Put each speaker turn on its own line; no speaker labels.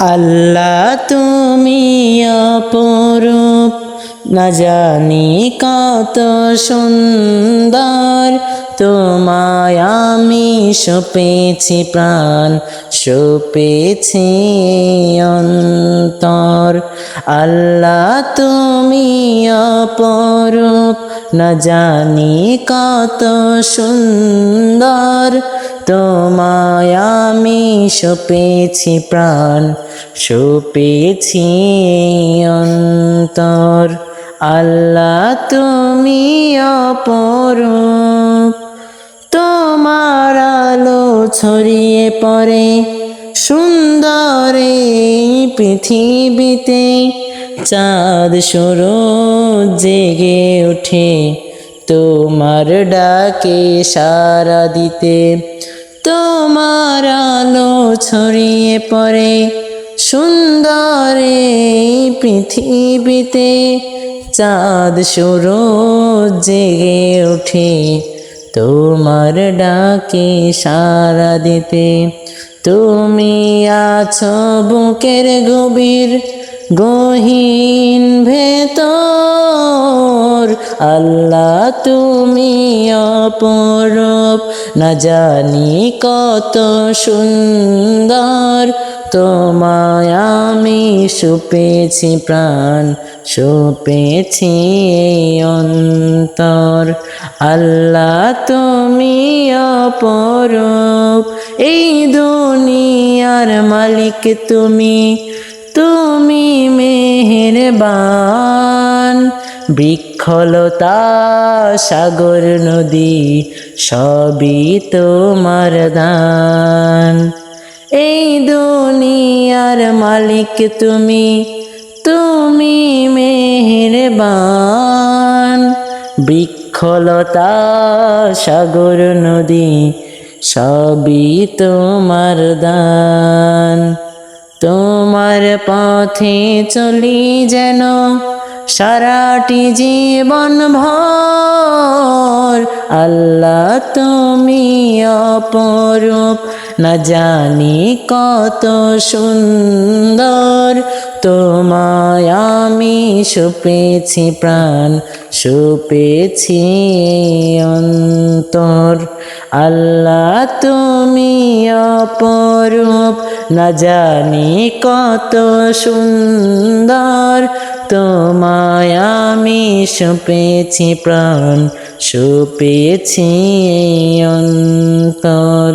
আল্লাহ তুমি অপরূপ, না জানি কত সুন্দর। তোমায় আমি সপেছি প্রাণ, সপেছি অন্তর। আল্লাহ তুমি অপরূপ, না জানি কত সুন্দর। তোমায় আমি সপেছি প্রাণ, সপেছি অন্তর। আল্লাহ তুমি অপরূপ, তোমার আলো ছড়িয়ে পড়ে সুন্দর এই পৃথিবীতে। চাঁদ সূরজ জেগে ওঠে তোমার ডাকে সাড়া দিতে। তোমার আলো ছড়িয়ে পড়ে সুন্দর এই পৃথিবীতে। চাঁদ সূরজ জেগে ওঠে তোমার ডাকে সাড়া দিতে। তুমি আছো বুকের গভীর গহীন ভেতর। আল্লাহ তুমি অপরূপ, না জানি কত সুন্দর। তোমায় আমি সপেছি প্রাণ, সপেছি অন্তর। আল্লাহ তুমি অপরূপ, এই দুনিয়ার মালিক তুমি, তুমি মেহেরবান। বৃক্ষলতা সাগর নদী সবই তোমার দান। এই দুনিয়ার মালিক তুমি, তুমি মেহেরবান। বৃক্ষলতা সাগর নদী সবই তোমার দান। তোমার পথে চলি যেন সারাটি জীবন ভর। আল্লাহ তুমি অপরূপ, না জানি কত সুন্দর। তোমায় আমি সপেছি প্রাণ, সপেছি অন্তর। আল্লাহ তুমি অপরূপ, না জানি কত সুন্দর। তোমায় আমি সপেছি প্রাণ, সপেছি অন্তর।